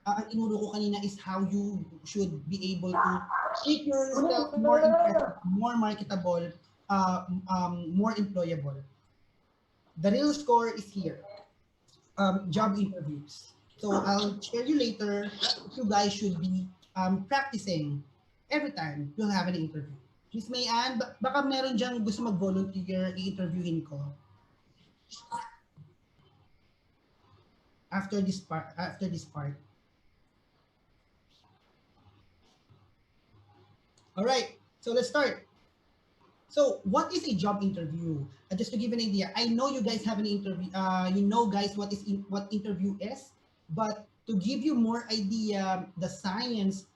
ang inuro ko kanina is how you should be able to make yourself more impressive, more marketable, more employable. The real score is here. Job interviews. So I'll share you later if you guys should be practicing every time you'll have an interview. Miss Mayan, baka meron dyan gusto mag-volunteer, i-interviewin ko after this part. After this part. All right, so let's start. So, what is a job interview? Just to give an idea, I know you guys have an interview. You know, guys, what interview is, but to give you more idea, the science,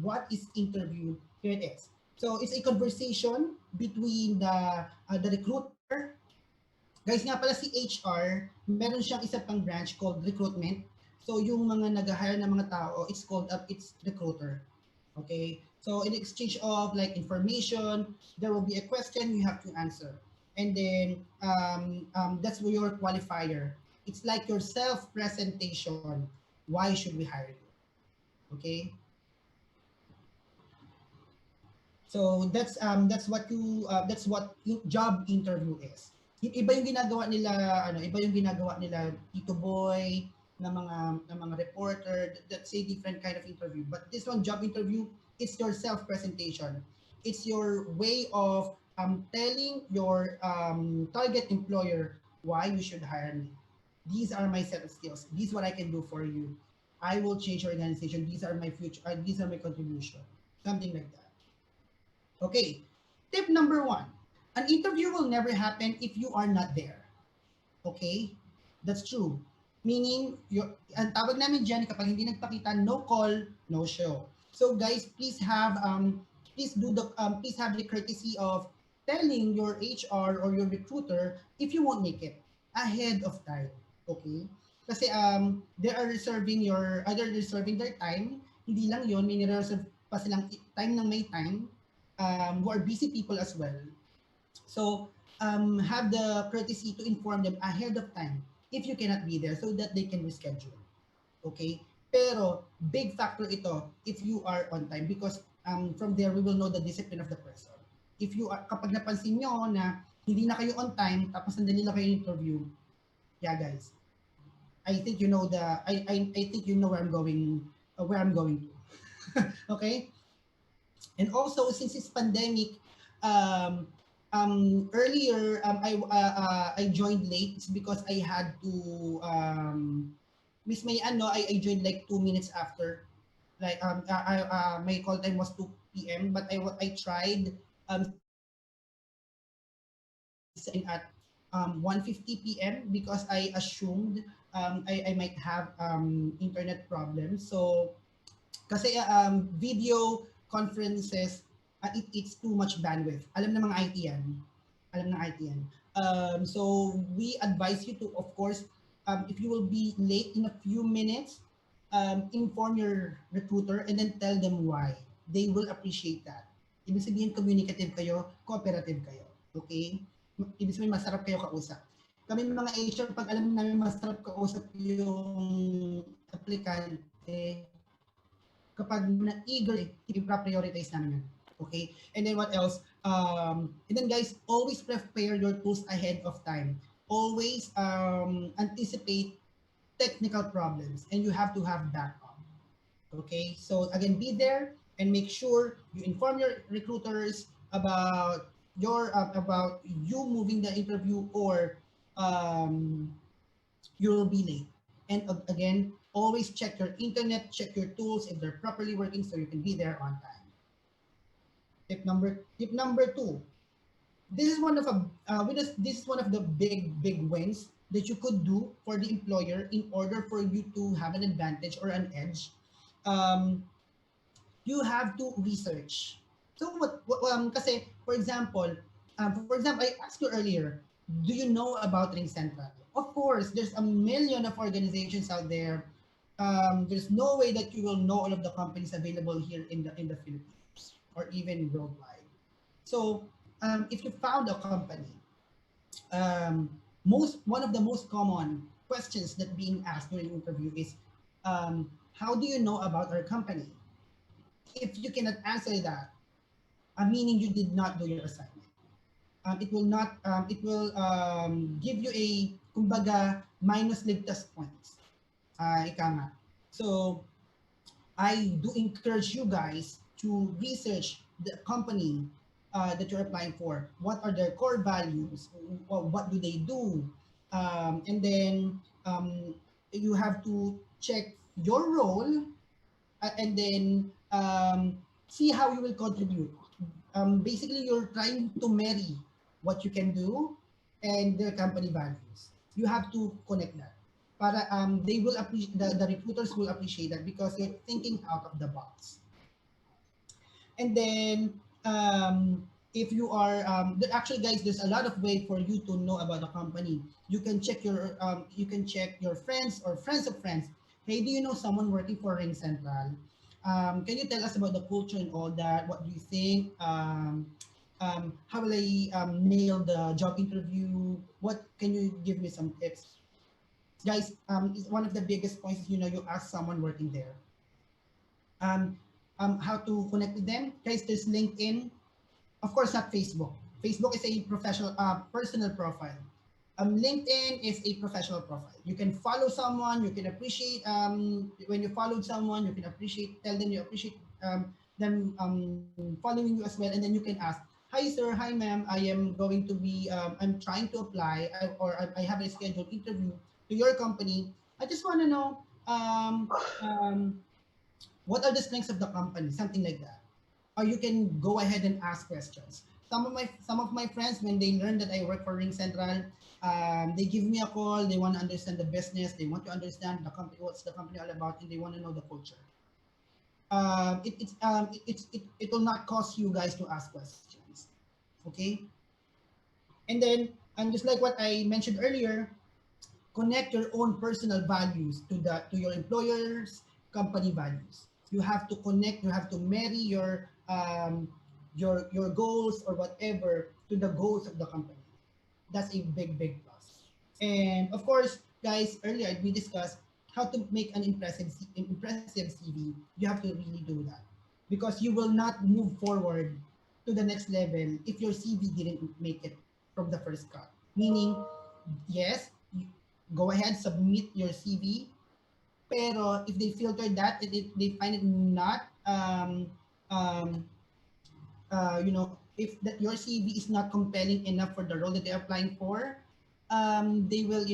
what is interview? Here it is. So, it's a conversation between the recruiter. Guys, nga pala si HR, meron siyang isa pang branch called recruitment. So, yung mga nag-hire ng mga tao, it's recruiter. Okay? So, in exchange of like information, there will be a question you have to answer. And then, that's your qualifier. It's like your self-presentation. Why should we hire you? Okay? So that's what job interview is. Iba yung ginagawa nila iba yung ginagawa nila Tito Boy ng mga reporter. That's a different kind of interview. But this one job interview, it's your self presentation. It's your way of telling your target employer why you should hire me. These are my set of skills. This is what I can do for you. I will change your organization. These are my future. These are my contribution. Something like that. Okay, tip number one. An interview will never happen if you are not there. Okay? That's true. Meaning, ang tawag namin dyan, kapag hindi nagpakita, no call, no show. So guys, please have the courtesy of telling your HR or your recruiter if you won't make it ahead of time. Okay? Kasi they are reserving either reserving their time, hindi lang yon, may nire-reserve pa silang time ng may time, who are busy people as well. So have the courtesy to inform them ahead of time if you cannot be there so that they can reschedule. Okay? Pero big factor ito if you are on time because from there we will know the discipline of the person. If you are, kapag napansin nyo na hindi na kayo on time tapos sandali lang kayo interview, yeah guys, I think you know I think you know where I'm going to. Okay? And also, since it's pandemic, earlier I joined late. It's because I had to Miss May I joined like 2 minutes after. Like my call time was 2 p.m. but I tried at 1:50 p.m. because I assumed I might have internet problems. So kasi video conferences, it eats too much bandwidth. Alam ng mga IT yan. Alam ng IT yan. So we advise you to, of course, if you will be late in a few minutes, inform your recruiter and then tell them why. They will appreciate that. Ibig sabihin, communicative kayo, cooperative kayo. Okay? Ibig sabihin, masarap kayo kausap. Kami mga HR, pag alam namin masarap kausap yung aplikante, kapag na-eager, i-prioritize namin yan. Okay? And then what else? And then guys, always prepare your tools ahead of time. Always anticipate technical problems and you have to have backup. Okay? So again, be there and make sure you inform your recruiters about about you moving the interview or you'll be late. And again, always check your internet, check your tools if they're properly working so you can be there on time. Tip number two. This is one of this is one of the big wins that you could do for the employer in order for you to have an advantage or an edge. You have to research. So kasi for example, I asked you earlier, do you know about Ring Central? Of course, there's a million of organizations out there. There's no way that you will know all of the companies available here in the Philippines or even worldwide. So if you found a company, one of the most common questions that being asked during interview is, How do you know about our company? If you cannot answer that, meaning you did not do your assignment. It will not, it will give you a, kumbaga, minus ligtas points. Ika nga. So, I do encourage you guys to research the company that you're applying for. What are their core values? What do they do? And then you have to check your role, and then see how you will contribute. Basically, you're trying to marry what you can do and their company values. You have to connect that. Para they will appreciate, the recruiters will appreciate that because you're thinking out of the box. And then if you are actually, guys, there's a lot of way for you to know about the company. You can check your friends or friends of friends. Hey, do you know someone working for Ring Central? Can you tell us about the culture and all that? What do you think? How will I nail the job interview? What can you give me some tips, guys? One of the biggest points is, you ask someone working there um, how to connect with them. Guys, there's LinkedIn. Of course, not Facebook. Facebook is a professional, personal profile. LinkedIn is a professional profile. You can follow someone. You can appreciate when you followed someone. You can appreciate, tell them you appreciate them following you as well, and then you can ask, "Hi, sir. Hi, ma'am. I am going to be. I'm trying to apply, I have a scheduled interview to your company. I just want to know what are the strengths of the company, something like that. Or you can go ahead and ask questions. Some of my friends, when they learn that I work for Ring Central, they give me a call. They want to understand the business. They want to understand the company, what's the company all about, and they want to know the culture. It will not cost you guys to ask questions. Okay, and then, just like what I mentioned earlier, connect your own personal values to your employer's company values. You have to connect, you have to marry your goals or whatever to the goals of the company. That's a big plus. And of course, guys, earlier we discussed how to make an impressive CV. You have to really do that because you will not move forward to the next level if your CV didn't make it from the first cut. Meaning, yes, go ahead, submit your CV. Pero if they filter that, they find it not, um, if that your CV is not compelling enough for the role that they're applying for, they will,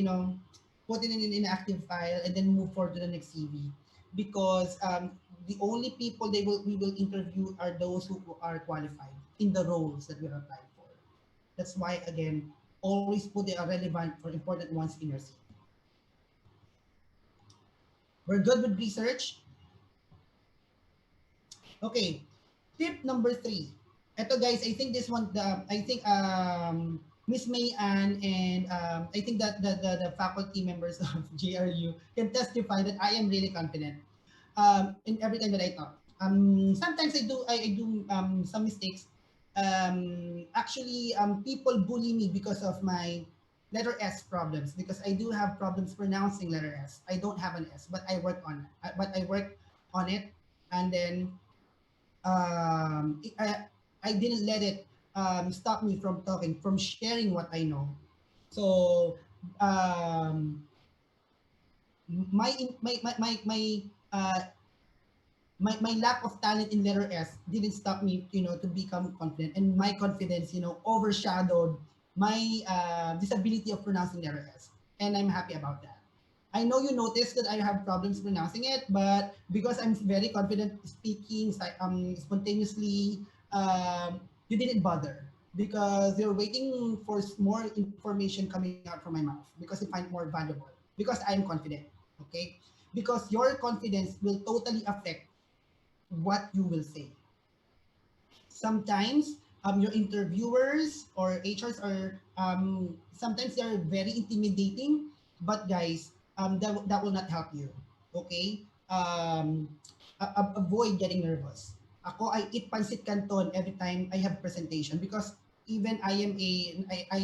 put it in an inactive file and then move forward to the next CV. Because the only people we will interview are those who are qualified in the roles that we're applying for. That's why, again, always put the relevant or important ones in your CV. We're good with research. Okay. Tip number 3. Ito, guys, I think this one, I think Miss May Ann and I think that the faculty members of JRU can testify that I am really confident in every time that I talk. Sometimes I do some mistakes. Actually, people bully me because of my letter S problems, because I do have problems pronouncing letter S. I don't have an S, but I work on it, and then um, I didn't let it stop me from talking, from sharing what I know. So um, uh, my lack of talent in letter S didn't stop me, to become confident, and my confidence, overshadowed my disability of pronouncing letter S, and I'm happy about that. I know you noticed that I have problems pronouncing it, but because I'm very confident speaking spontaneously, you didn't bother because you're waiting for more information coming out from my mouth because you find it more valuable. Because I am confident, okay? Because your confidence will totally affect what you will say. Sometimes your interviewers or HRs are sometimes they are very intimidating, but guys, that will not help you. Okay? Avoid getting nervous. Ako, I eat pancit canton every time I have presentation because even I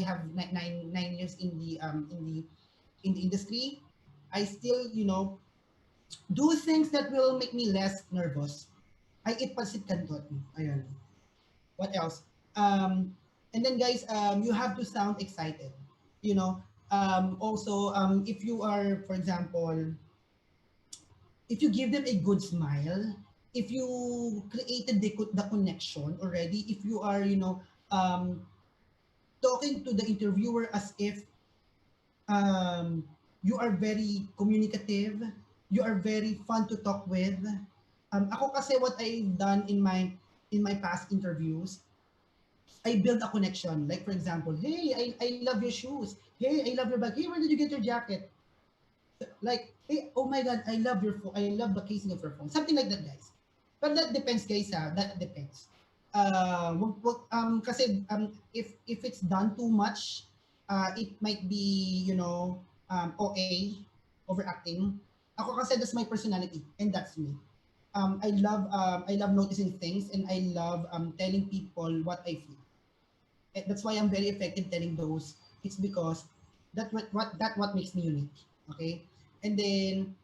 have 9 years in the industry. I still, Do things that will make me less nervous. I eat pancit canton. Ayun. What else? Um, and then guys, you have to sound excited. You know, also, if you are, for example, if you give them a good smile, if you created the connection already, if you are, talking to the interviewer as if um, you are very communicative, you are very fun to talk with. Ako kasi what I've done in my past interviews, I build a connection. Like for example, hey, I love your shoes. Hey, I love your bag. Hey, where did you get your jacket? Like, hey, oh my God, I love your phone. I love the casing of your phone. Something like that, guys. But that depends, guys. That depends. Kasi if it's done too much, it might be OA, overacting. Ako kasi that's my personality and that's me. I love noticing things and I love telling people what I feel. That's why I'm very effective telling those. It's because what makes me unique. Okay, and then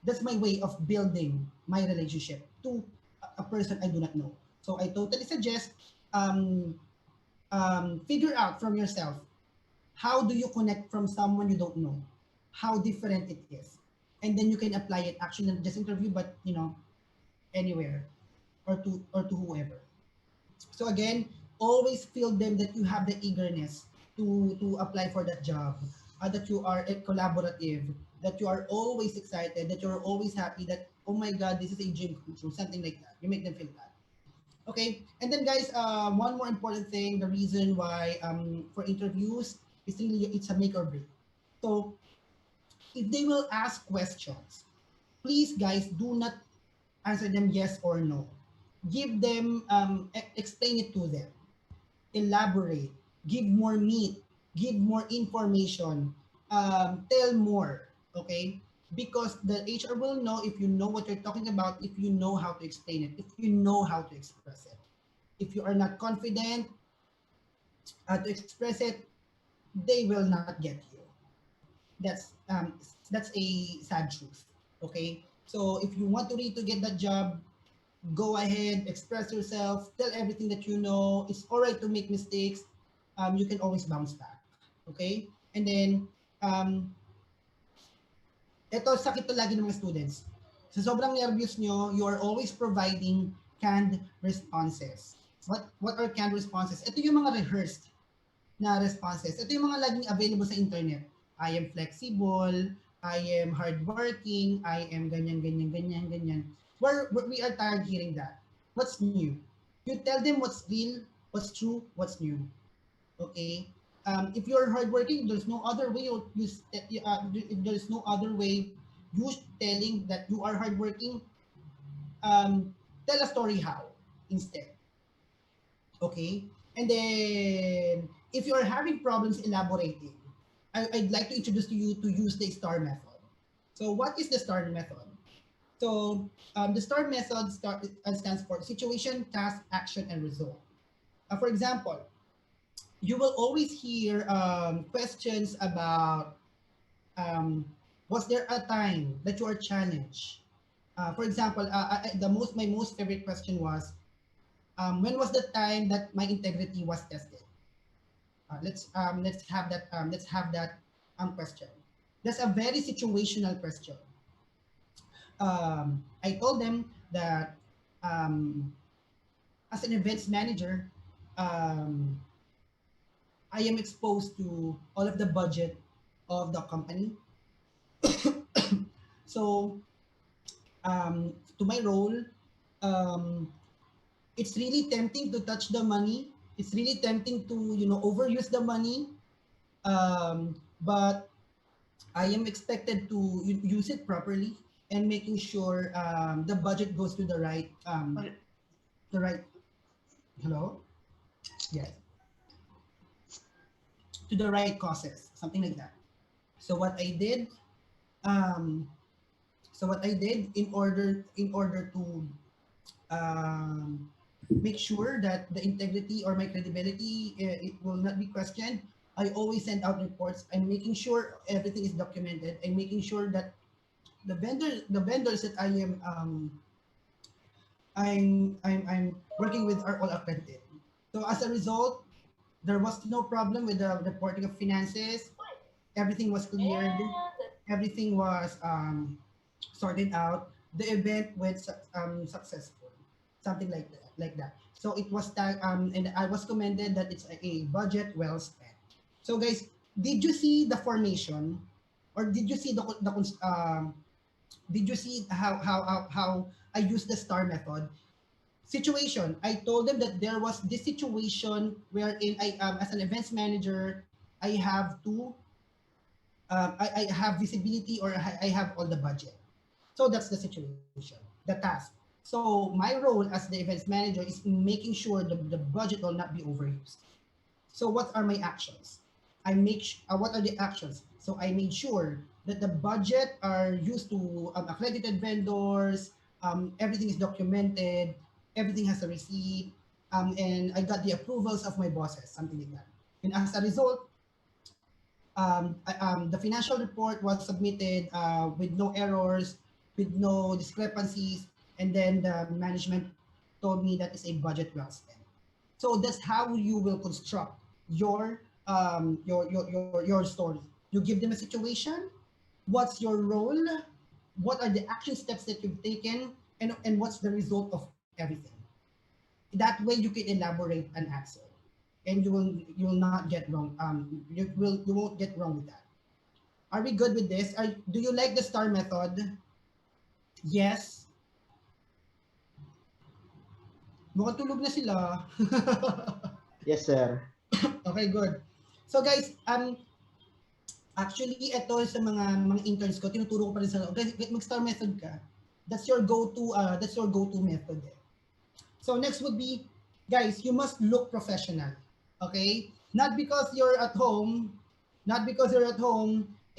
that's my way of building my relationship to a person I do not know. So I totally suggest um, figure out from yourself how do you connect from someone you don't know, how different it is, and then you can apply it actually not just interview but anywhere or to whoever. So again, always feel them that you have the eagerness to apply for that job, that you are collaborative, that you are always excited, that you're always happy that oh my god, this is a dream come true, something like that. You make them feel that. Okay, and then guys, one more important thing, the reason why for interviews, it's a make or break. So if they will ask questions, please guys do not answer them yes or no. Give them explain it to them, elaborate, give more meat, give more information, tell more, okay? Because the HR will know if you know what you're talking about, if you know how to explain it, if you know how to express it. If you are not confident to express it, they will not get you. That's a sad truth, okay? So if you want to really to get that job, go ahead, express yourself, tell everything that you know. It's all right to make mistakes. You can always bounce back. Okay? And then, um, ito, sakit to lagi ng mga students. Sa sobrang nervous nyo, you are always providing canned responses. What are canned responses? Ito yung mga rehearsed na responses. Ito yung mga laging available sa internet. I am flexible, I am hardworking, I am ganyan, ganyan, ganyan, ganyan. We are tired hearing that. What's new? You tell them what's real, what's true, what's new. Okay? If you're hardworking, there's no other way. If there's no other way, you telling that you are hardworking. Tell a story how instead. Okay? And then, if you are having problems elaborating, I'd like to introduce to you to use the STAR method. So, what is the STAR method? So, the STAR method stands for situation, task, action, and result. For example, you will always hear questions about um, was there a time that you are challenged? For example, my most favorite question was, when was the time that my integrity was tested? Let's have that question. That's a very situational question. I told them that as an events manager, um, I am exposed to all of the budget of the company. So to my role, um, it's really tempting to touch the money. It's really tempting to overuse the money. But I am expected to use it properly and making sure the budget goes to the right hello, yes, to the right causes, something like that. So what I did, um, in order to make sure that the integrity or my credibility it will not be questioned, I always send out reports. I'm making sure everything is documented. I'm making sure that the vendors that I'm working with are all accredited. So as a result, there was no problem with the reporting of finances. Everything was cleared. Everything was sorted out. The event went successful, something like that, like that. So it was that, and I was commended that it's a budget well spent. So guys, did you see the formation, or did you see did you see how I use the star method? Situation. I told them that there was this situation wherein I, as an events manager, I have to, I have visibility, or I have all the budget. So that's the situation, the task. So my role as the events manager is making sure the budget will not be overused. So what are my actions? What are the actions? So I made sure that the budget are used to accredited vendors. Everything is documented. Everything has a receipt. And I got the approvals of my bosses, something like that. And as a result, the financial report was submitted with no errors, with no discrepancies, and then the management told me that it's a budget well spent. So that's how you will construct your story. You give them a situation. What's your role? What are the action steps that you've taken, and what's the result of everything? That way, you can elaborate an answer, and you will not get wrong. You won't get wrong with that. Are we good with this? Do you like the star method? Yes. Mukhang tulog na sila. Yes, sir. Okay, good. So guys, actually ito sa mga interns ko, tinuturo ko pa rin sa guys, mag-star method ka. That's your go-to method. Eh. So next would be, guys, you must look professional. Okay? Not because you're at home,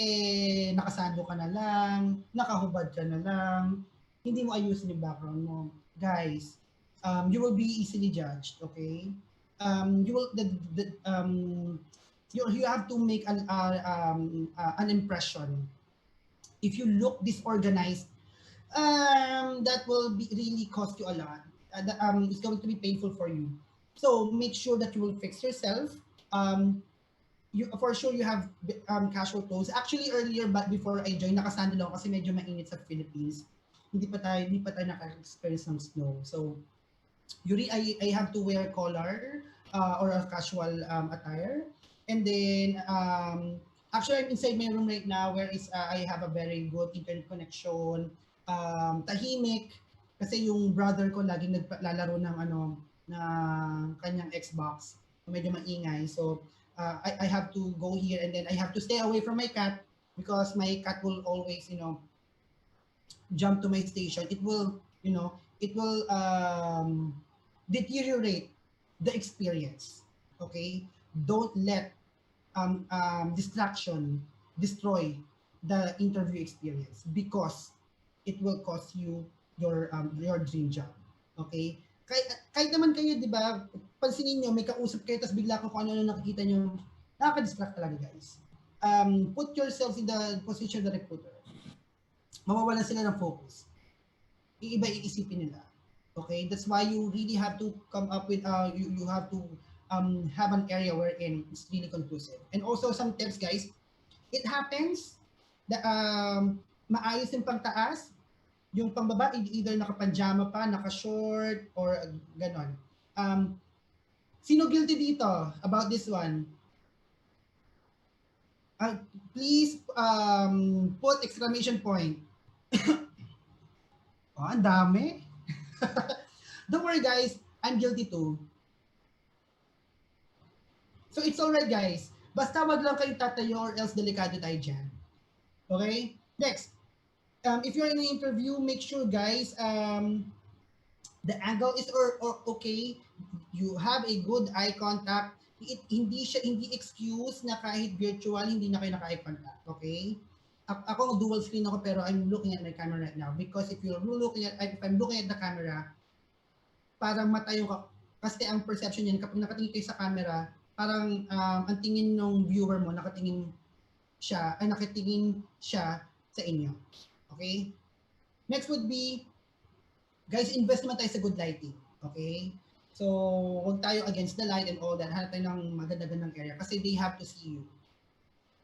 eh, nakasando ka na lang, nakahubad ka na lang, hindi mo ayusin yung background mo. Guys, you will be easily judged, okay? You will, you have to make an impression. If you look disorganized, that will be really cost you a lot. It's going to be painful for you. So make sure that you will fix yourself. You for sure you have casual clothes. Actually earlier, but before I joined, nakasando lang ako kasi medyo mainit sa Philippines. Hindi pa tayo naka-experience ng snow. So I have to wear collar or a casual attire. And then actually I'm inside my room right now where I have a very good internet connection. Tahimik kasi yung brother ko laging naglalaro ng ng kanyang Xbox. Medyo maingay. So I have to go here, and then I have to stay away from my cat because my cat will always, jump to my station. It will deteriorate the experience. Okay? Don't let distraction destroy the interview experience because it will cost you your dream job. Okay? Kahit naman kayo, di ba, pansinin nyo, may kausap kayo, tapos bigla kung ano nakikita nyo, nakaka-distract talaga, guys. Put yourself in the position of the recruiter. Mawawalan sila ng focus. Iiba iisipin nila. Okay? That's why you really have to come up with, you have to have an area wherein it's really conclusive. And also some tips, guys. It happens that maayos yung pangtaas, yung pangbaba, either naka-pajama pa, naka-short, or ganon. Sino guilty dito about this one? Please put exclamation point. Oh, ang dami. Don't worry, guys. I'm guilty too. So it's alright, guys. Basta wag lang kayong tatayo or else delikado tayo dyan. Okay? Next. If you're in an interview, make sure, guys, the angle is okay. You have a good eye contact. Hindi excuse na kahit virtual, hindi na kayo naka-eye contact. Okay? Ako dual screen ako pero I'm looking at my camera right now because if I'm looking at the camera, parang matayo ka. Kasi ang perception niyan, kapag nakatingin kayo sa camera, parang ang tingin ng viewer mo, nakatingin siya sa inyo. Okay? Next would be, guys, invest naman tayo sa good lighting. Okay? So, huwag tayo against the light and all that. Hanap tayo ng maganda-gandang area kasi they have to see you.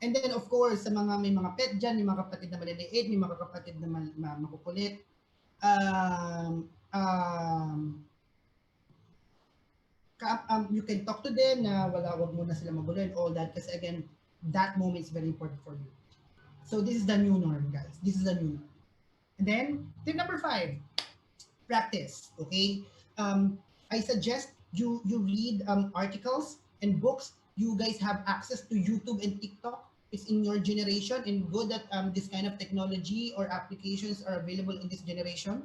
And then, of course, sa mga may mga pet dyan, may mga kapatid na maliliit, may mga kapatid na makukulit, um, um, you can talk to them na wag muna sila magulo and all that kasi again, that moment is very important for you. So this is the new norm, guys. This is the new norm. And then, tip number 5, practice. Okay? I suggest you read articles and books. You guys have access to YouTube and TikTok. It's in your generation and good that this kind of technology or applications are available in this generation.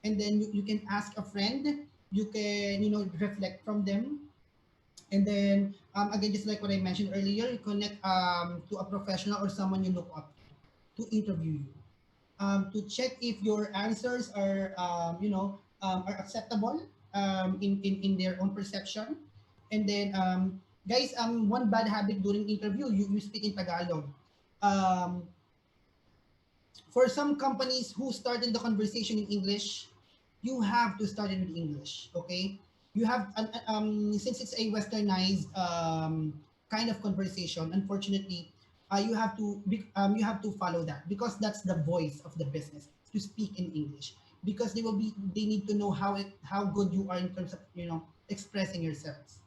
And then you can ask a friend. You can, reflect from them. And then, again, just like what I mentioned earlier, you connect to a professional or someone you look up to interview you. To check if your answers are, are acceptable in their own perception. And then, guys, one bad habit during interview, you speak in Tagalog. Um, for some companies who started the conversation in English, you have to start it with English, okay? You have, since it's a westernized kind of conversation, unfortunately, you have to follow that because that's the voice of the business to speak in English because they need to know how good you are in terms of expressing yourselves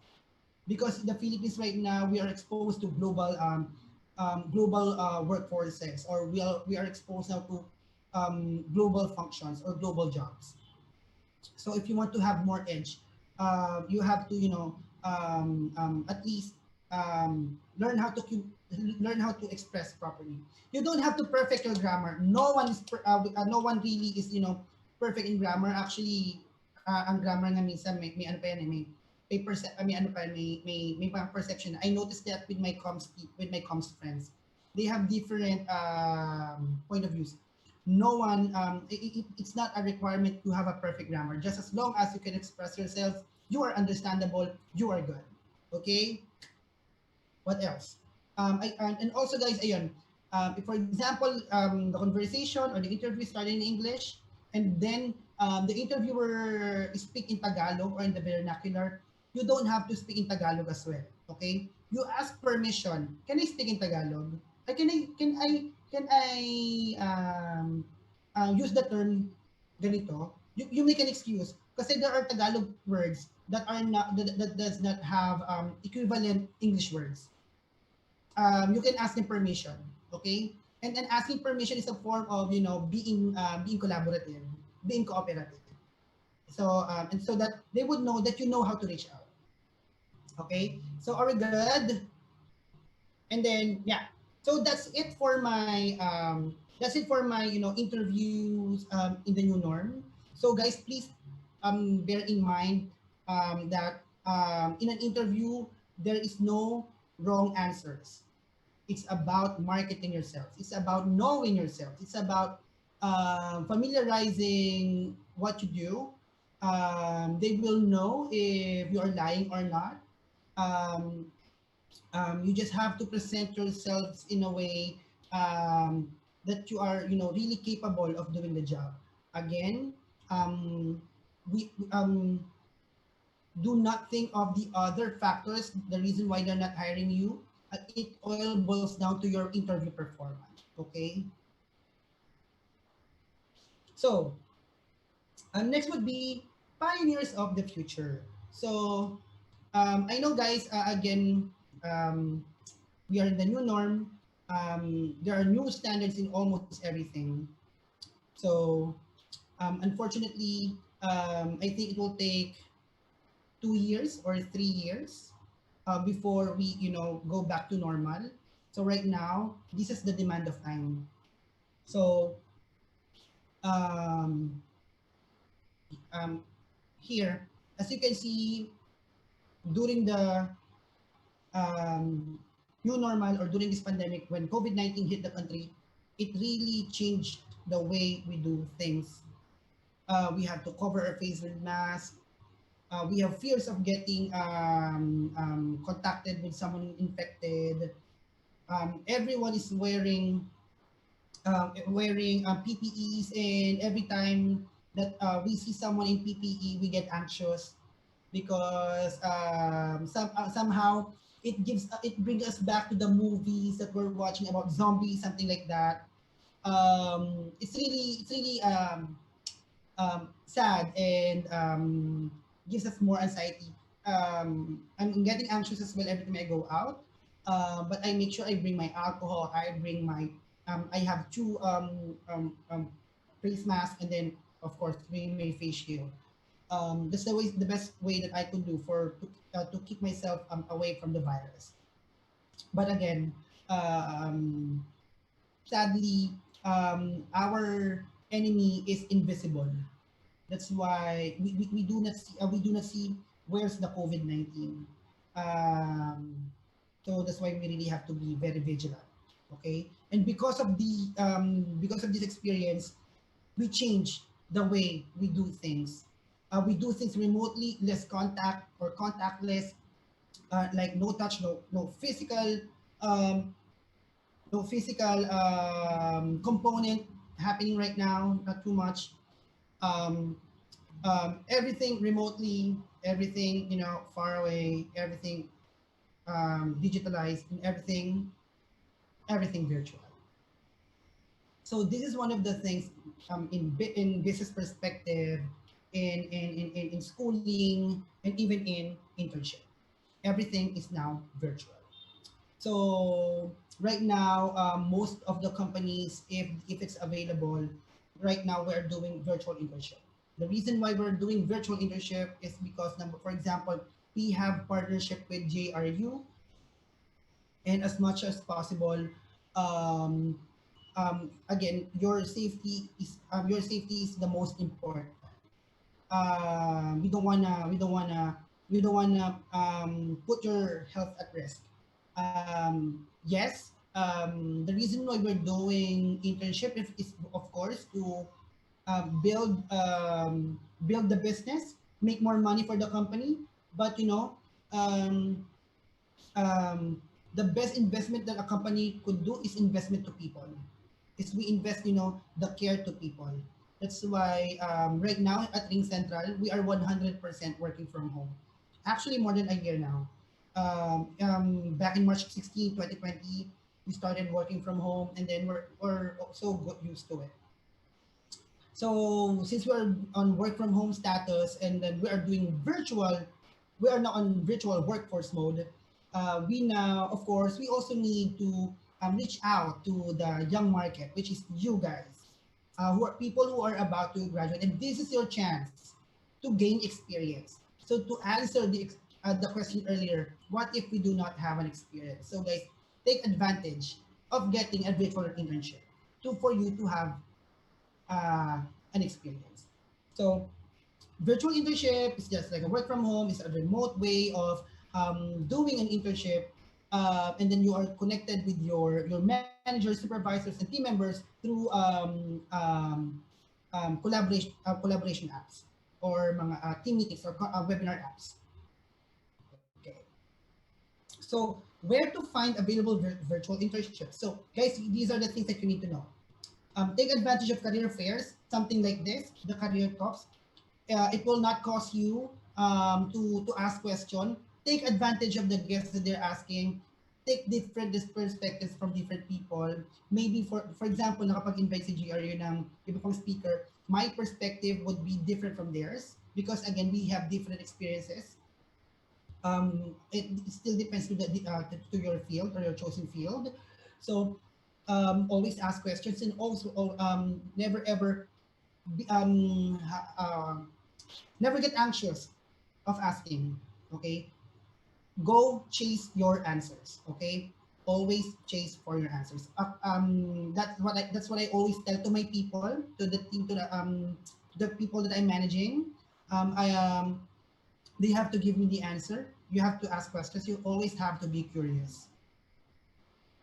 because in the Philippines right now we are exposed to global workforces or we are exposed now to global functions or global jobs. So if you want to have more edge, you have to at least learn how to express properly. You don't have to perfect your grammar. No one really is perfect in grammar. Actually, ang grammar nga minsan may ano pa yan may ano pa may parang perception. I noticed that with my comms friends. They have different point of views. No one it's not a requirement to have a perfect grammar. Just as long as you can express yourself, you are understandable, you are good. Okay? What else? And also guys, ayun, if for example, the conversation or the interview started in English, and then the interviewer speak in Tagalog or in the vernacular, you don't have to speak in Tagalog as well. Okay? You ask permission. Can I speak in Tagalog? Can I use the term ganito? You make an excuse kasi there are Tagalog words that does not have equivalent English words. You can ask them permission, okay? And then asking permission is a form of being collaborative, being cooperative. So and so that they would know that you know how to reach out. Okay, so are we good? And then yeah, so that's it for my interviews in the new norm. So guys, please bear in mind that in an interview there is no wrong answers. It's about marketing yourself. It's about knowing yourself. It's about familiarizing what you do. They will know if you are lying or not. Um, you just have to present yourselves in a way that you are, really capable of doing the job. Again, we do not think of the other factors, the reason why they're not hiring you. It all boils down to your interview performance. Okay. So, next would be pioneers of the future. So, I know, guys. Again, um, we are in the new norm. There are new standards in almost everything. So, unfortunately, I think it will take 2 years or 3 years before we, go back to normal. So right now, this is the demand of time. So um, um, here, as you can see, during the um, new normal or during this pandemic, when COVID-19 hit the country, it really changed the way we do things. We have to cover our face with masks. We have fears of getting contacted with someone infected. Everyone is wearing wearing PPEs, and every time that we see someone in PPE, we get anxious because somehow it brings us back to the movies that we're watching about zombies, something like that. It's really sad, and gives us more anxiety. I'm getting anxious as well every time I go out. But I make sure I bring my alcohol. I have two face masks, and then of course bring my face shield. That's the best way that I could do to keep myself away from the virus. But again, um, sadly, our enemy is invisible. That's why we do not see where's the COVID-19. Um, so that's why we really have to be very vigilant. Okay, and because of this experience, we change the way we do things. We do things remotely, less contact or contactless, like no touch, um, no physical component happening right now. Not too much. Um, Everything remotely, everything far away, everything digitalized, and everything virtual. So this is one of the things in business perspective, in schooling, and even in internship. Everything is now virtual. So right now, most of the companies, if it's available, right now we're doing virtual internship. The reason why we're doing virtual internship is because, for example, we have partnership with JRU, and as much as possible, um, again, your safety is the most important. We don't wanna put your health at risk. Yes, the reason why we're doing internship is of course to build the business, make more money for the company. But um, um, the best investment that a company could do is investment to people. Is we invest, the care to people. That's why right now at Ring Central, we are 100% working from home. Actually, more than a year now. Back in March 16, 2020, we started working from home, and then we're also got used to it. So since we're on work from home status, and then we are doing we are now on virtual workforce mode. We now, of course, we also need to reach out to the young market, which is you guys, who are people who are about to graduate, and this is your chance to gain experience. So to answer the question earlier, what if we do not have an experience? So guys, take advantage of getting a virtual internship for you to have uh, an experience. So virtual internship is just like a work from home. It's a remote way of doing an internship, and then you are connected with your managers, supervisors, and team members through collaboration apps, or mga team meetings, or webinar apps. Okay. So where to find available virtual internships? So guys, these are the things that you need to know. Take advantage of career fairs, something like this, the career talks. It will not cost you to ask question. Take advantage of the guests that they're asking. Take different perspectives from different people. Maybe for example, nakapag-invite si GRU ng iba pang speaker, my perspective would be different from theirs because again, we have different experiences. It still depends to your field or your chosen field. So always ask questions, and also never ever be, never get anxious of asking. Okay, go chase your answers. Okay, always chase for your answers. That's what I always tell to my people, to the team, to the people that I'm managing. I They have to give me the answer. You have to ask questions. You always have to be curious.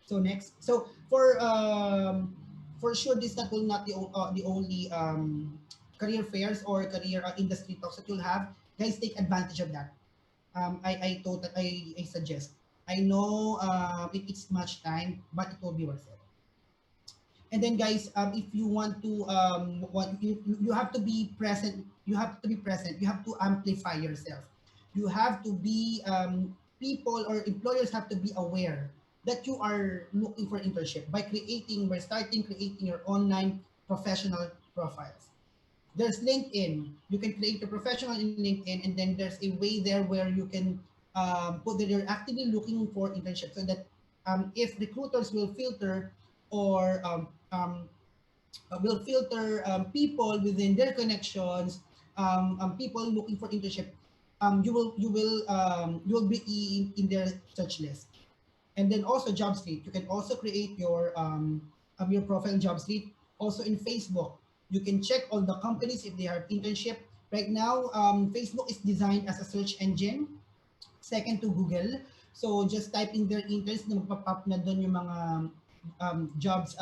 So next, so for sure, this that will not the only career fairs or career industry talks that you'll have. Guys, take advantage of that. I suggest. I know it's much time, but it will be worth it. And then guys, if you want to you have to be present. You have to be present. You have to amplify yourself. You have to be people or employers have to be aware that you are looking for internship by starting creating your online professional profiles. There's LinkedIn. You can create a professional in LinkedIn, and then there's a way there where you can put that you're actively looking for internship, so that if recruiters will filter or will filter people within their connections, people looking for internship, you will be in their search list. And then also JobStreet. You can also create your profile in JobStreet. Also in Facebook, you can check all the companies if they have internship. Right now, Facebook is designed as a search engine, second to Google. So just type in their interest na magpa-pop na doon yung mga jobs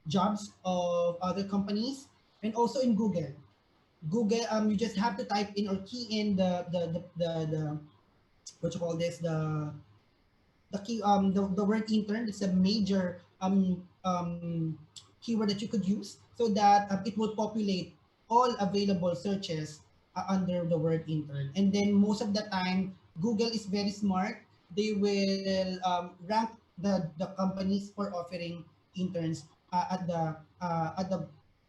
jobs of other companies, and also in Google. Google, you just have to type in or key in the what you call this, the word intern. It's a major keyword that you could use, so that it will populate all available searches under the word intern. And then most of the time, Google is very smart. They will rank the companies for offering interns at the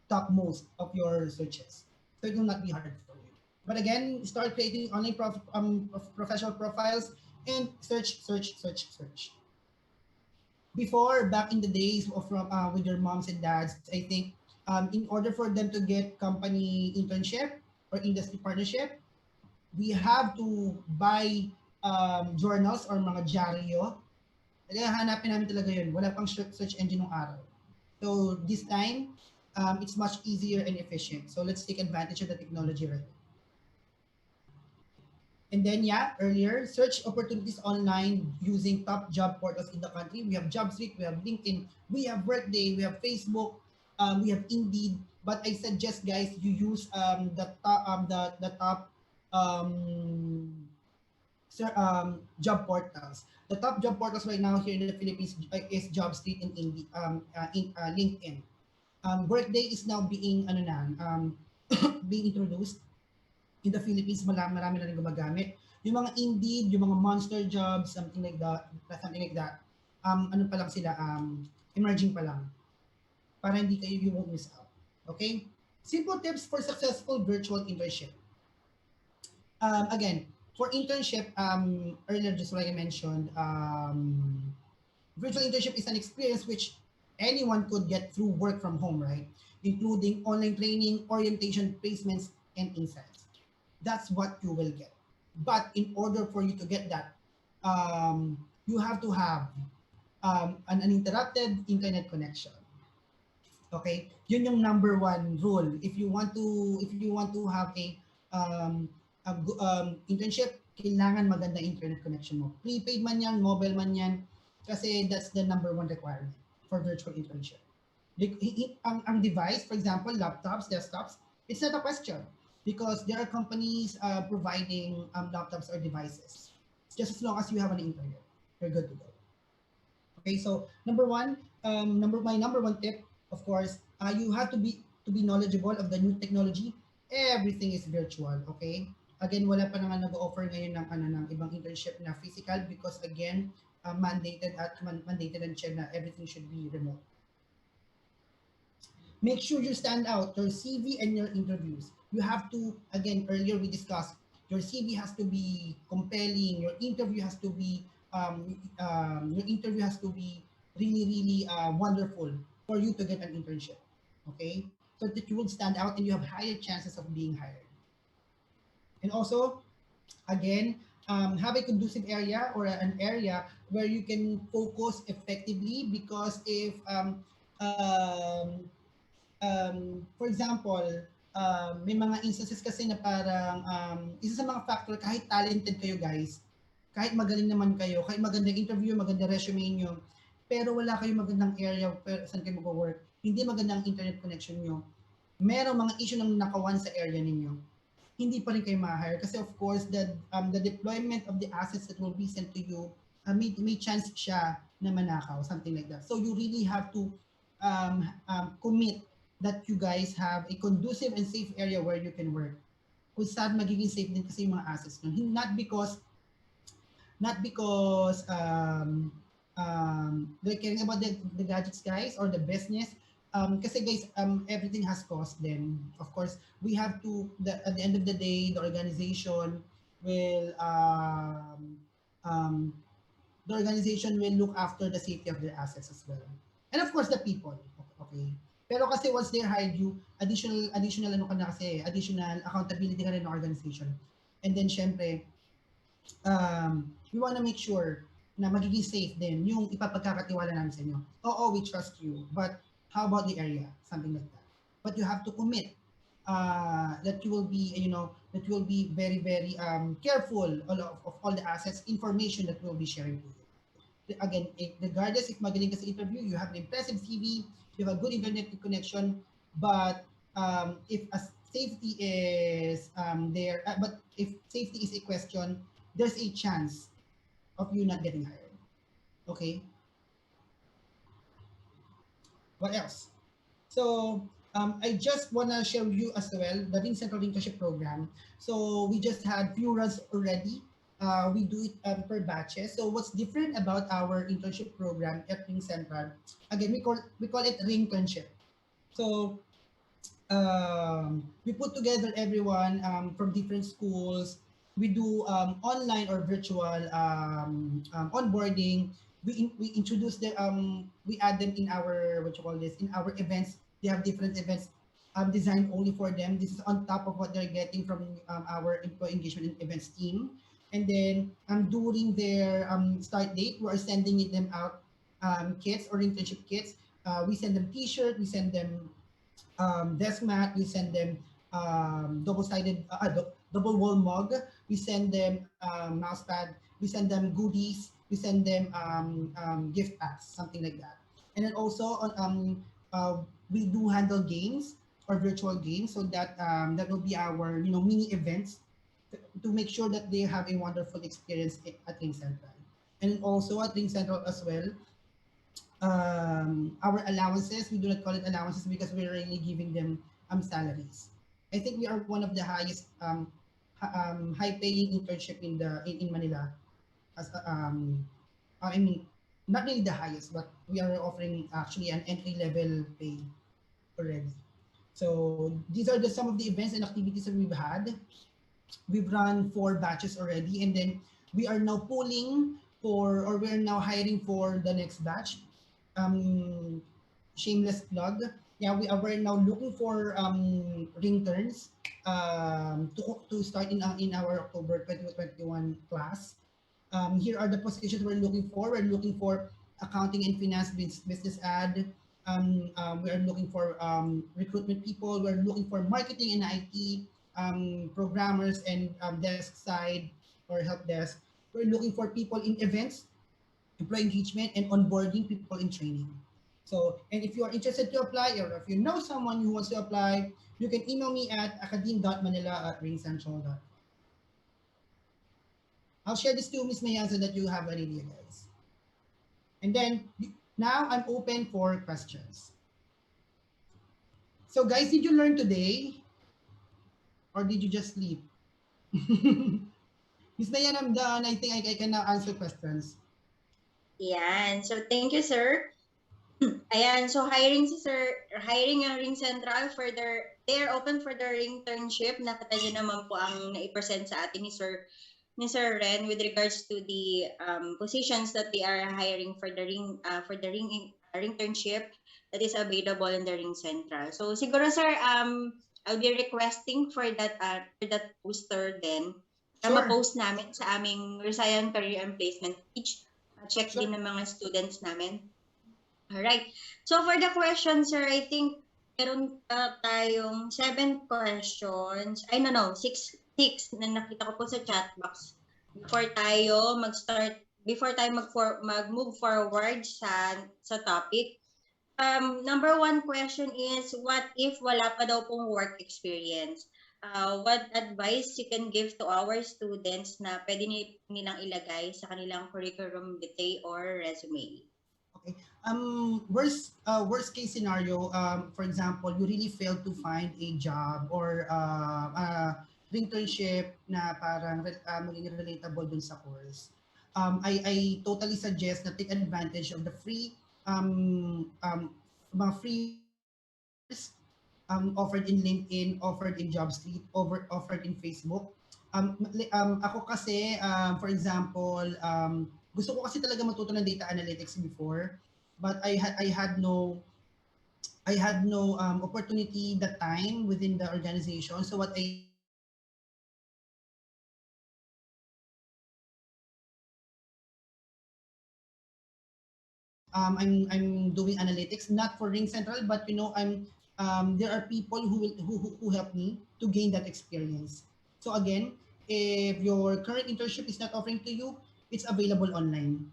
topmost of your searches. So it will not be hard for you. But again, start creating online professional profiles and search, search, search, search. Before, back in the days of from with your moms and dads, I think in order for them to get company internship or industry partnership, we have to buy journals or mga dyaryo. Kaya hanapin namin talaga yun. Wala pang search engine ng araw. So this time, it's much easier and efficient. So let's take advantage of the technology right now. And then, yeah, earlier, search opportunities online using top job portals in the country. We have JobStreet, we have LinkedIn, we have Workday, we have Facebook, we have Indeed. But I suggest, guys, you use the top job portals. The top job portals right now here in the Philippines is JobStreet and Indeed, LinkedIn. Workday is now being being introduced in the Philippines. Marami na rin gumagamit. Yung mga Indeed, yung mga monster jobs, something like that, ano pa lang sila, emerging pa lang. Para hindi kayo, you won't miss out. Okay? Simple tips for successful virtual internship. Again, for internship, earlier, just like I mentioned, virtual internship is an experience which anyone could get through work from home, right? Including online training, orientation, placements, and insights. That's what you will get. But in order for you to get that, you have to have an uninterrupted internet connection. Okay, yun yung number one rule. If you want to have internship, kailangan maganda internet connection mo. Prepaid man yan, mobile man yan, kasi that's the number one requirement for virtual internship. Ang device, for example, laptops, desktops, it's not a question, because there are companies providing laptops or devices. Just as long as you have an internet, you're good to go. Okay, so number one tip, of course, you have to be knowledgeable of the new technology. Everything is virtual, okay? Again, wala pa naman nag-offer ngayon ng ibang internship na physical, because again, mandated and check na everything should be remote. Make sure you stand out, your CV and your interviews. You have to, again, earlier we discussed, your CV has to be compelling, your interview has to be really, really wonderful for you to get an internship. Okay? So that you will stand out and you have higher chances of being hired. And also, again, have a conducive area or an area where you can focus effectively, because if for example, may mga instances kasi na parang isa sa mga factor, kahit talented kayo guys, kahit magaling naman kayo, kahit magandang interview, magandang resume nyo, pero wala kayong magandang area saan kayo mag-work, hindi magandang internet connection nyo, merong mga issue ng nakawan sa area ninyo, hindi pa rin kayo ma-hire, kasi of course the deployment of the assets that will be sent to you, may chance siya na manakaw, something like that. So you really have to commit that you guys have a conducive and safe area where you can work. Kung saan magiging safe din kasi yung mga assets nyo. Not because they're caring about the gadgets, guys, or the business. Kasi guys, everything has cost. Then of course we have to, at the end of the day, the organization will um, look after the safety of their assets as well, and of course the people. Okay, pero kasi once they hired you, additional ano ka na, kasi additional accountability ka rin ng organization. And then syempre, we want to make sure na magiging safe din yung ipapagkakatiwala namin sa inyo. Oo, we trust you, but how about the area? Something like that. But you have to commit that you will be, that you will be very, very careful of all the assets, information that we'll be sharing to you. Again, regardless if magaling ka sa interview, you have an impressive CV, you have a good internet connection, but if safety is there, but if safety is a question, there's a chance of you not getting hired. Okay? What else? So, I just want to share you as well the RingCentral internship program. So, we just had few runs already. We do it per batches. So, what's different about our internship program at RingCentral? Again, we call it Ringternship. So, we put together everyone from different schools. We do online or virtual onboarding. We introduce them. We add them in our, what you call this, in our events. They have different events designed only for them. This is on top of what they're getting from our employee engagement and events team. And then during their start date, we are sending them out kits or internship kits. We send them T-shirt. We send them desk mat. We send them double wall mug. We send them mouse pad. We send them goodies. We send them gift packs, something like that. And then also we do handle games or virtual games, so that that will be our mini events to make sure that they have a wonderful experience at Ring Central. And also at Ring Central as well, our allowances, we do not call it allowances because we're really giving them salaries. I think we are one of the highest high paying internship in Manila, as I mean, not really the highest, but we are offering actually an entry level pay already. So these are some of the events and activities that we've had. We've run 4 batches already, and then we are now pulling for, or we are now hiring for the next batch. um, Shameless plug. Yeah, we're now looking for ringturns to start in our October 2021 class. Here are the positions we're looking for. We're looking for accounting and finance business ad. We are looking for recruitment people. We're looking for marketing and IT, programmers and desk side or help desk. We're looking for people in events, employee engagement, and onboarding people in training. So, and if you are interested to apply, or if you know someone who wants to apply, you can email me at academe.manila@ringcentral.com. I'll share this to Miss Mayan so that you have an idea, guys. And then now I'm open for questions. So, guys, did you learn today, or did you just sleep? Miss Mayan, I'm done. I think I can now answer questions. Yan. So, thank you, sir. Ayan, so hiring si Sir, hiring ang Ring Central for they're open for their internship. Nakita niyo naman po ang nai-present sa atin ni Sir Ren with regards to the positions that they are hiring for the internship that is available in the Ring Central. So siguro, sir, I'll be requesting for that poster then na ma-post namin sa aming Risayan Career and Placement page. Check din ng mga students namin. Alright. So for the question, sir, I think meron tayong 7 questions. Ay, no, 6 na nakita ko po sa chat box. Before tayo mag-move forward sa topic. Number 1 question is, what if wala pa daw pong work experience? What advice you can give to our students na pwede nilang ilagay sa kanilang curriculum vitae or resume? Okay. worst case scenario, for example, you really failed to find a job or internship na parang maging relatable dun sa course. I totally suggest na take advantage of the free mga free webinars offered in LinkedIn, offered in JobStreet, offered in Facebook. Ako kasi, for example, gusto ko kasi talaga matuto ng data analytics before, but I had no opportunity that time within the organization. So what I I'm doing analytics not for Ring Central, but there are people who help me to gain that experience. So again, if your current internship is not offering to you, it's available online.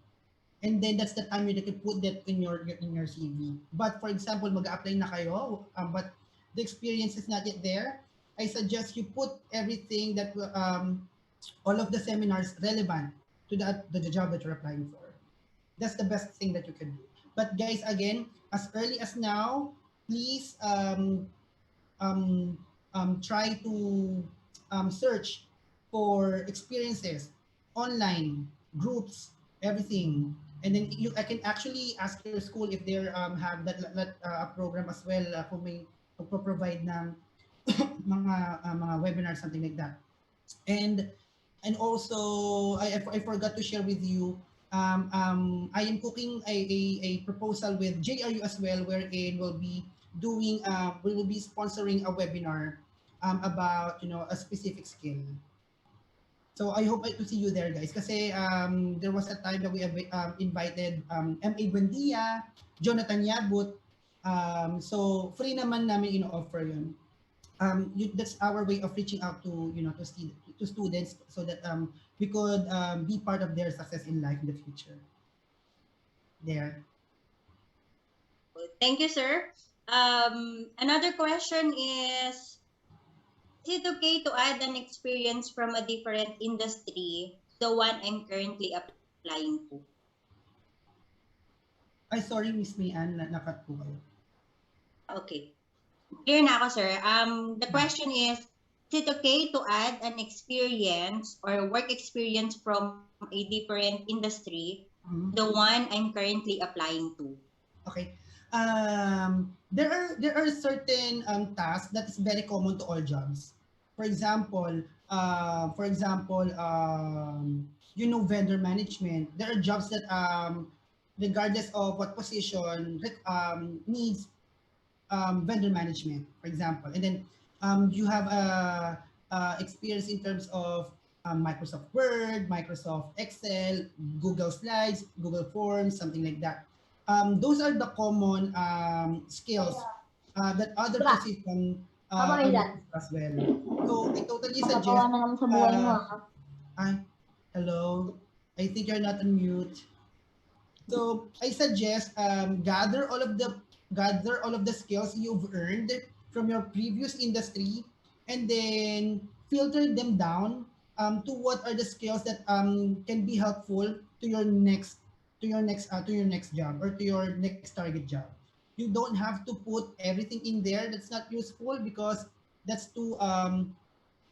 And then that's the time you can put that in your CV. But for example, mag-apply na kayo, but the experience is not yet there. I suggest you put everything that all of the seminars relevant to the job that you're applying for. That's the best thing that you can do. But guys, again, as early as now, please um, try to search for experiences online, groups, everything. And then I can actually ask your school if they have that program as well kung may provide ng mga webinars, something like that. And also I forgot to share with you, I am cooking a proposal with JRU as well, wherein we will be sponsoring a webinar about a specific skill. So I hope to see you there, guys. Kasi there was a time that we have invited M.A. Buendia, Jonathan Yabut. So free naman namin offer yun. That's our way of reaching out to to students so that we could be part of their success in life in the future. There. Thank you, sir. Another question is it okay to add an experience from a different industry, the one I'm currently applying to? Ay, sorry, Miss Mayan, nakat po kayo. Okay. Clear na ako, sir. The question is it okay to add an experience or work experience from a different industry, the one I'm currently applying to? Okay. There are certain tasks that is very common to all jobs. For example, vendor management. There are jobs that regardless of what position needs vendor management, for example. And then you have experience in terms of Microsoft Word, Microsoft Excel, Google Slides, Google Forms, something like that. Those are the common skills that other positions as well. So I totally suggest. Hello. I think you're not on mute. So I suggest gather all of the skills you've earned from your previous industry, and then filter them down to what are the skills that can be helpful to your next job or to your next target job. You don't have to put everything in there that's not useful, because that's too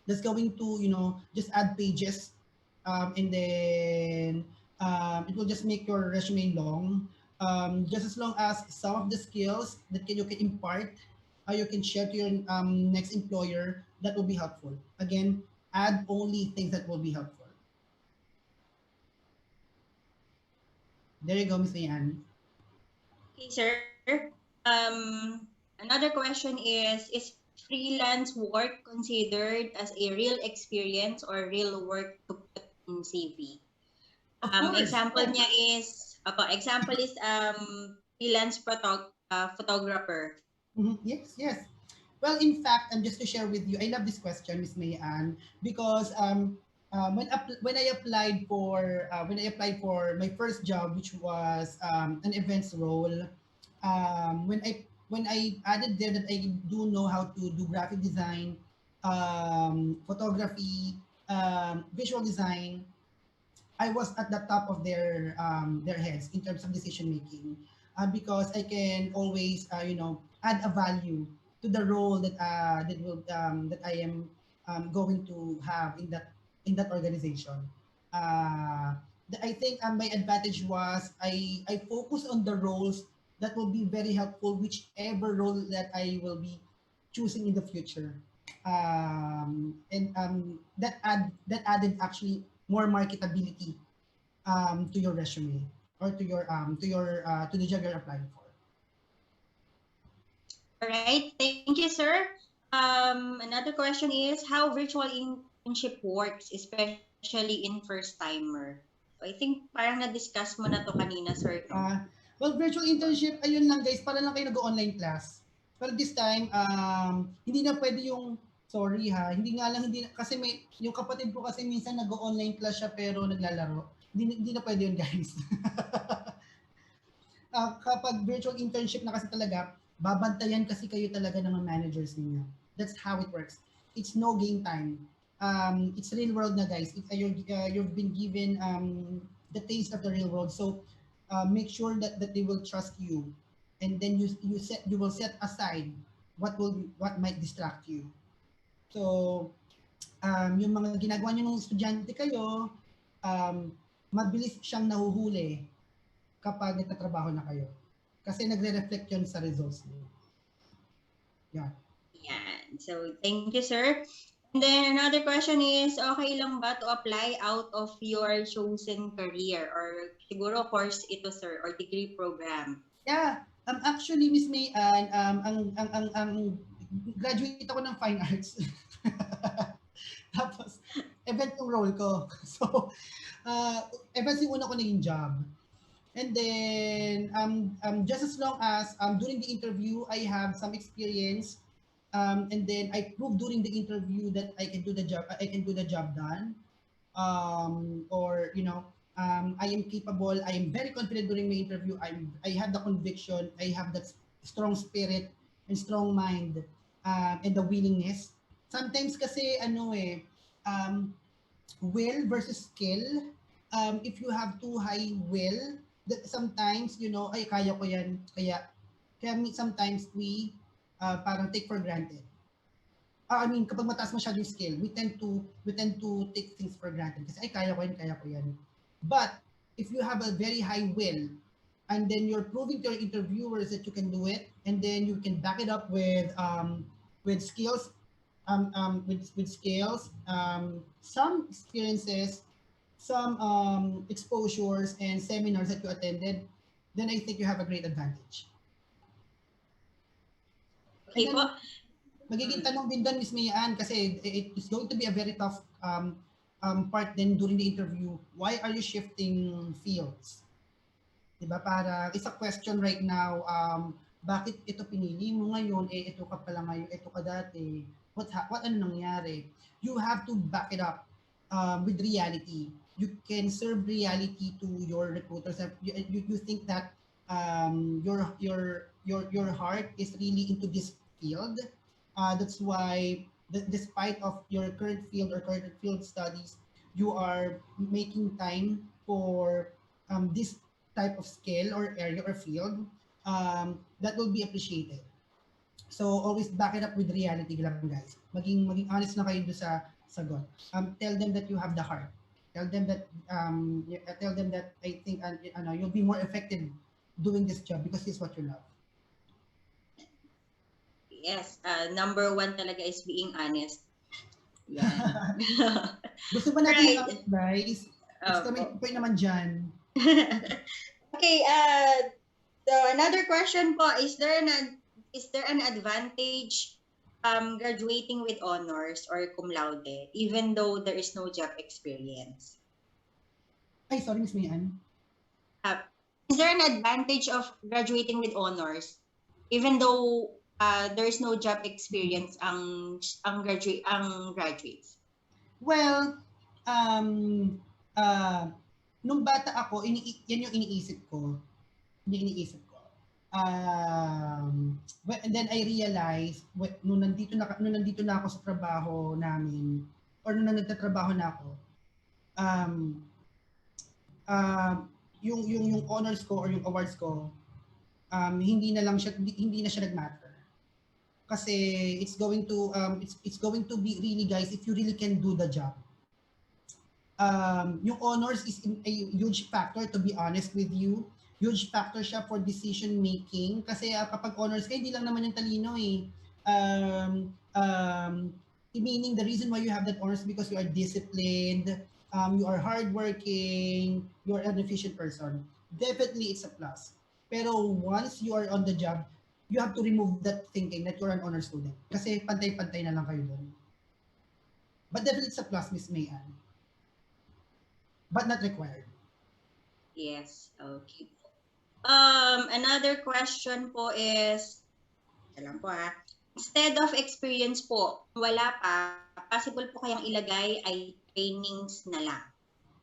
that's going to just add pages, and then it will just make your resume long. Just as long as some of the skills that you can impart, you can share to your next employer, that will be helpful. Again, add only things that will be helpful. There you go, Miss Mayan. Okay, sir. Another question is freelance work considered as a real experience or real work to put in CV? Example niya is freelance photographer. Yes. Well, in fact, just to share with you, I love this question, Miss Mayan, because when I applied for my first job, which was an events role, when I added there that I do know how to do graphic design, photography, visual design, I was at the top of their heads in terms of decision making. because I can always, add a value to the role that I am going to have in that organization. Uh, I think my advantage was I focus on the roles that will be very helpful, whichever role that I will be choosing in the future. And that added actually more marketability to your resume or to the job you're applying for. All right. Thank you, sir. Another question is how virtual internship works, especially in first-timer. So I think parang na-discuss mo na to kanina, sir, no? Well, virtual internship, ayun lang guys, para lang kayo nag-online class. Pero this time, hindi na pwede yung, sorry ha, kasi yung kapatid ko kasi minsan nag-online class siya pero naglalaro. Hindi na pwede yun guys. Kapag virtual internship na kasi talaga, babantayan kasi kayo talaga ng mga managers ninyo. That's how it works. It's no game time. It's real world na guys. You've been given the taste of the real world. So make sure that they will trust you, and then you will set aside what might distract you. So yung mga ginagawa niyo ng estudyante kayo, mabilis siyang nahuhuli kapag nagtatrabaho na kayo. Kasi nagre-reflect yun sa results niyo. Yeah. Yan. So, thank you, sir. And then another question is, okay lang ba to apply out of your chosen career or siguro course ito, sir, or degree program? Yeah. Actually, Miss May, ang graduate ako ng fine arts. Tapos, event yung role ko. So, events yung una ko naging job. And then, just as long as during the interview, I have some experience, and then I prove during the interview that I can do the job. I can do the job done, or I am capable. I am very confident during my interview. I have the conviction. I have that strong spirit and strong mind, and the willingness. Sometimes kasi will versus skill. If you have too high will, that sometimes, ay, kaya ko yan. Kaya sometimes we parang take for granted. Kapag mataas masyado yung skill, we tend to take things for granted. Kasi, ay, kaya ko yan. But, if you have a very high will, and then you're proving to your interviewers that you can do it, and then you can back it up with skills, with skills, some experiences, some exposures and seminars that you attended, then I think you have a great advantage. Okay po. Magiging tanong din doon, Ms. Mayan, kasi it's going to be a very tough part then during the interview. Why are you shifting fields? Diba? Para, it's a question right now, bakit ito pinili mo ngayon, ito ka pala ngayon, ito ka dati, what ano nangyari? You have to back it up with reality. You can serve reality to your recruiters. You think that your heart is really into this field. That's why, despite of your current field or current field studies, you are making time for this type of skill or area or field, that will be appreciated. So always back it up with reality lang, guys. Maging honest na kayo doon sa sagot. Tell them that you have the heart. Tell them that I think you'll be more effective doing this job because it's what you love. Yes, number one talaga is being honest. Yeah. Gusto ba natin guys? Kami point naman dyan. Okay, so another question po, is there an advantage graduating with honors or cum laude even though there is no job experience? Ay, sorry, Miss Mayan. Is there an advantage of graduating with honors even though there is no job experience ang graduates? Well, nung bata ako, yan yung iniisip ko. And then I realized nung nandito na ako sa trabaho namin, or nung nagtatrabaho na ako, yung honors ko or yung awards ko, hindi na siya nagmatter. Kasi it's going to be really, guys, if you really can do the job. Yung honors is a huge factor, to be honest with you. Huge factor siya for decision making kasi kapag honors ka, hindi lang naman yung talino eh. Meaning the reason why you have that honors because you are disciplined, you are hardworking, you are an efficient person. Definitely it's a plus. Pero once you are on the job, you have to remove that thinking that you're an honor student. Kasi pantay-pantay na lang kayo doon. But definitely it's a plus, Miss Mayan. But not required. Yes, okay. Another question po is, alam po ha, instead of experience po, wala pa, possible po kayang ilagay ay trainings na lang.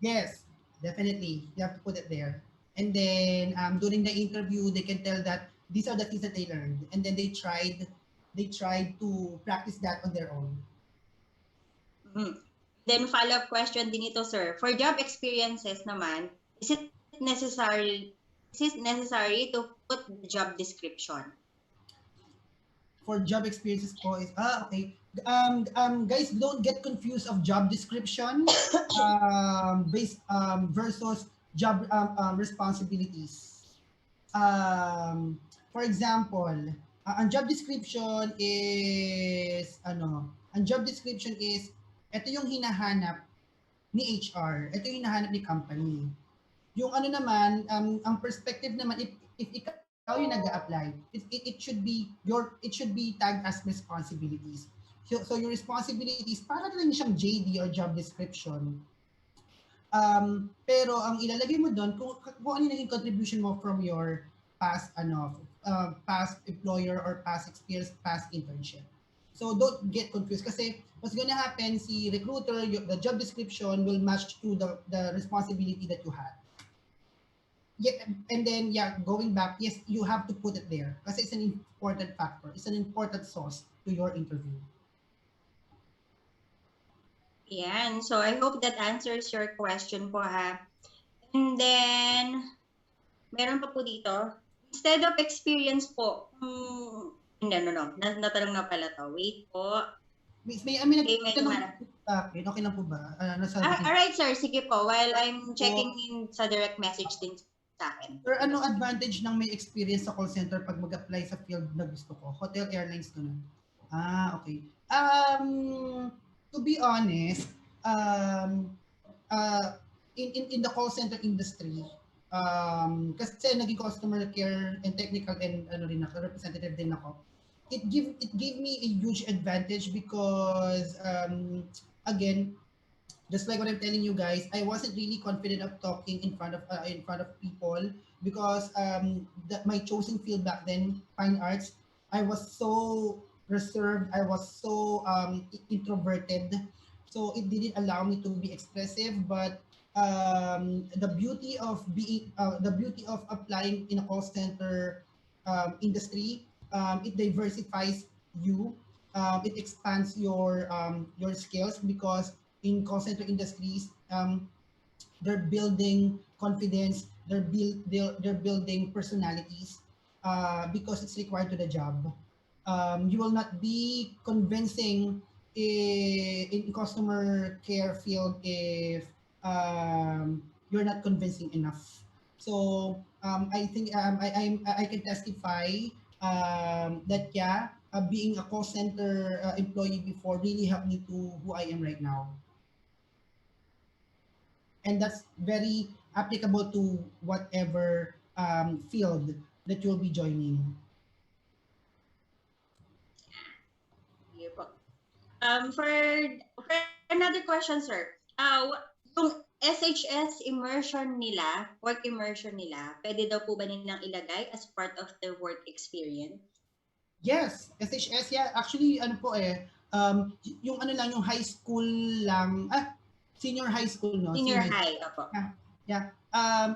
Yes, definitely. You have to put it there. And then during the interview, they can tell that these are the things that they learned. And then they tried to practice that on their own. Mm-hmm. Then follow-up question din ito, sir. For job experiences naman, is it necessary to put the job description? For job experiences po is okay. Guys, don't get confused of job description versus job responsibilities. For example, ang job description is ito yung hinahanap ni HR, ito yung hinahanap ni company. Yung ano naman, ang perspective naman, if ikaw yung nag-a-apply, it should be tagged as responsibilities. So your responsibilities, para lang siyang JD or job description. Pero ang ilalagay mo doon, kung ano yung naging contribution mo from your past employer or past experience, past internship. So don't get confused kasi what's gonna happen, si recruiter, the job description will match to the responsibility that you had. Yeah, and then going back, yes, you have to put it there kasi it's an important factor. It's an important source to your interview. Yan. So I hope that answers your question po ha. And then, meron pa po dito. Instead of experience po, no. Natanong na pala to. Wait po. May okay lang po ba? Alright, sir. Sige po. While I'm checking in sa direct message din sa akin. Sir, anong advantage ng may experience sa call center pag mag-apply sa field na gusto ko? Hotel, airlines, ganun. Okay. To be honest, in the call center industry, kasi naging customer care and technical and representative din ako, it gave me a huge advantage because again, just like what I'm telling you guys, I wasn't really confident of talking in front of people because my chosen field back then, fine arts, I was so reserved, I was so introverted, so it didn't allow me to be expressive. But the beauty of applying in a call center industry, it diversifies you, it expands your skills because in call center industries, they're building confidence, they're building personalities because it's required to the job. You will not be convincing in customer care field if you're not convincing enough. So I think I can testify that being a call center employee before really helped me to who I am right now. And that's very applicable to whatever field that you'll be joining. For another question, sir, yung SHS immersion nila, work immersion nila, pwede daw po ba nilang ilagay as part of their work experience? Yes, SHS, actually, yung yung high school lang, senior high school, no? Senior high, opo.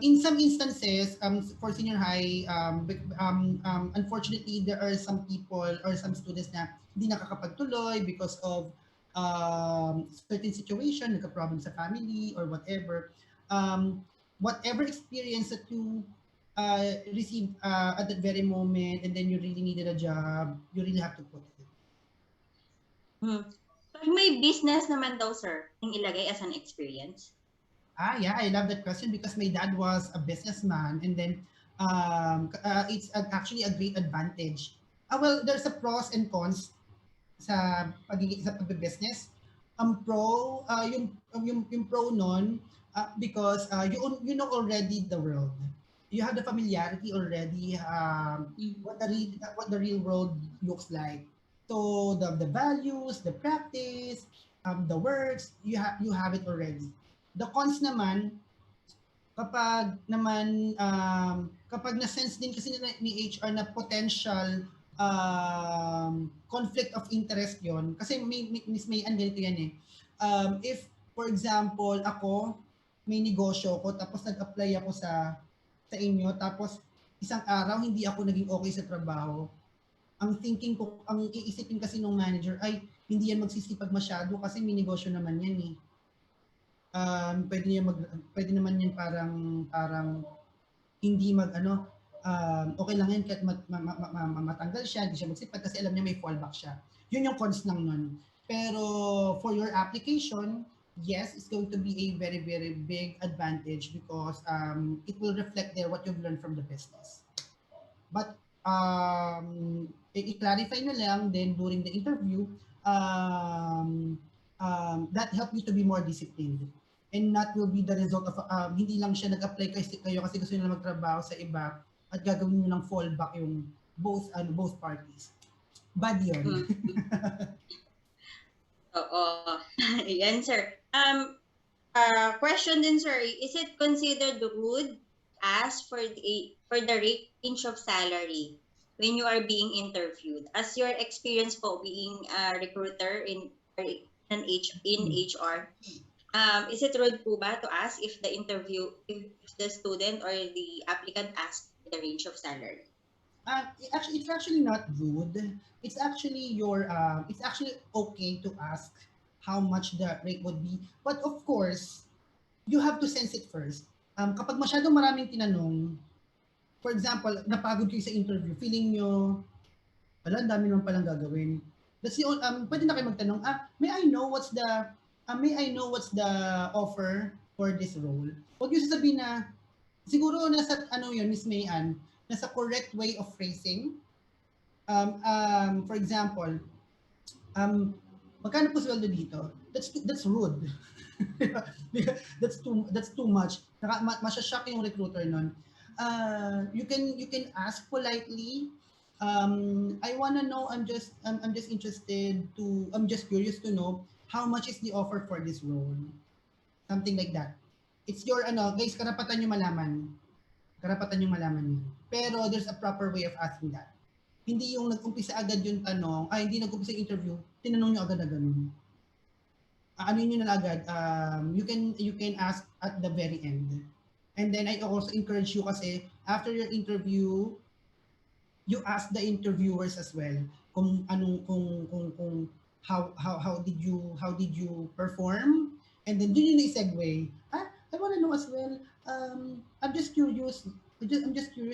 In some instances, for senior high, unfortunately, there are some people or some students na hindi nakakapagtuloy because of certain situation, nagka-problem sa family or whatever. Whatever experience that you received at that very moment, and then you really needed a job, you really have to put it. Pag may business naman daw, sir, yung ilagay as an experience. Yeah, I love that question because my dad was a businessman, and then it's actually a great advantage. Well, there's a pros and cons sa pagiging sa pagbe-business. Ang pro, yung pro nun, because you know already the world. You have the familiarity already, what the real world looks like. So the values, the practice, the works, you have it already. The cons naman, kapag na-sense din kasi ni HR na potential conflict of interest yon, kasi Miss Mayan ganito yan eh. If for example ako may negosyo ko tapos nag-apply ako sa inyo, tapos isang araw hindi ako naging okay sa trabaho, ang thinking ko, ang iisipin kasi ng manager ay hindi yan magsisipag masyado kasi may negosyo naman yan eh. Pwede naman yan parang hindi okay lang yan kahit matanggal siya, hindi siya magsipag kasi alam niya may fallback siya. Yun yung cons lang nun. Pero for your application, yes, it's going to be a very, very big advantage because it will reflect there what you've learned from the business. But i-clarify na lang then during the interview, that help you to be more disciplined. And that will be the result of, hindi lang siya nag-apply kayo kasi gusto nila magtrabaho sa iba at gagawin nyo ng fallback yung both parties. Bad yun. Oo. Yan, sir. Question din, sir. Is it considered rude ask for the range of salary when you are being interviewed? As your experience po being a recruiter in HR, is it rude po ba to ask if the student or the applicant asks the range of salary? It's actually not rude. It's actually it's actually okay to ask how much the rate would be. But of course, you have to sense it first. Kapag masyadong maraming tinanong, for example, napagod kayo sa interview, feeling nyo, ang dami naman palang gagawin. That's the pwede na kayo magtanong, may I know what's the offer for this role? Huwag nyo sasabihin na, siguro nasa, Miss Mayan, nasa correct way of phrasing. For example, magkano po sweldo dito? That's rude. that's too much. Masya-shock yung recruiter nun. You can ask politely. I wanna know. I'm just curious to know how much is the offer for this role. Something like that. It's your guys, karapatan nyo malaman. Yun. Pero there's a proper way of asking that. Hindi yung nag-umpisa agad yung tanong, hindi nag-umpisa yung interview, tinanong nyo agad na ganun. Ano yun na agad, you can ask at the very end. And then I also encourage you kasi after your interview, you ask the interviewers as well kung how did you perform, and then dun yung i-segue. I want to know as well. I'm just curious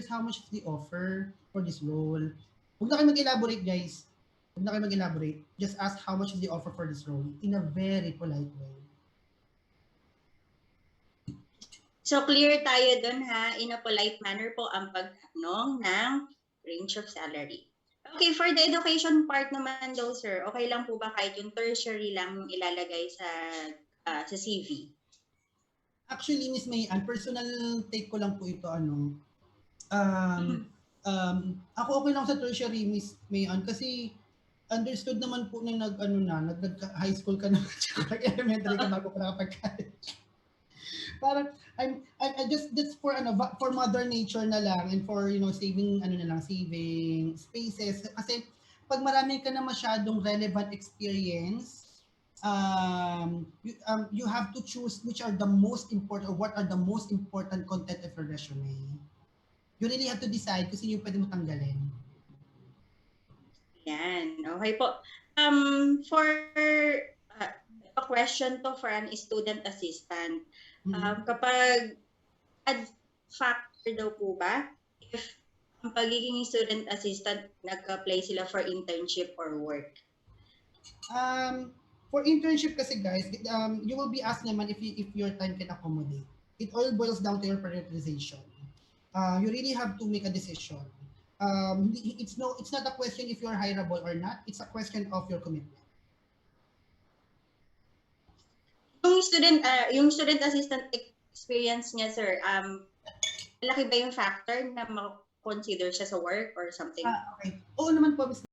how much is the offer for this role. Huwag na kayo mag-elaborate, guys. Huwag na kayo mag-elaborate. Just ask how much is the offer for this role in a very polite way. So clear tayo dun ha, in a polite manner po ang pagtanong ng range of salary. Okay, for the education part naman daw, sir, okay lang po ba kahit yung tertiary lang yung ilalagay sa CV? Actually, Miss Mayan, personal take ko lang po ito, ako okay lang sa tertiary, Miss Mayan, kasi understood naman po na nag-high school ka na, elementary ka bago ka nakapag-college. Parang, I just, that's for mother nature na lang, and for, saving, saving spaces. Kasi, pag marami ka na masyadong relevant experience, you have to choose which are the most important, or what are the most important content of your resume. You really have to decide kung sino yung pwede mo tanggalin. Yan. Okay po. For a question to for an student assistant, kapag daw po ba if ang pagiging student assistant, nag-apply sila for internship or work? For internship kasi guys, you will be asked naman if your time can accommodate. It all boils down to your prioritization. You really have to make a decision. It's not a question if you're hireable or not. It's a question of your commitment. Yung student assistant experience niya, sir, malaki ba yung factor na ma-consider siya sa work or something? Okay. Oo naman po, Ms.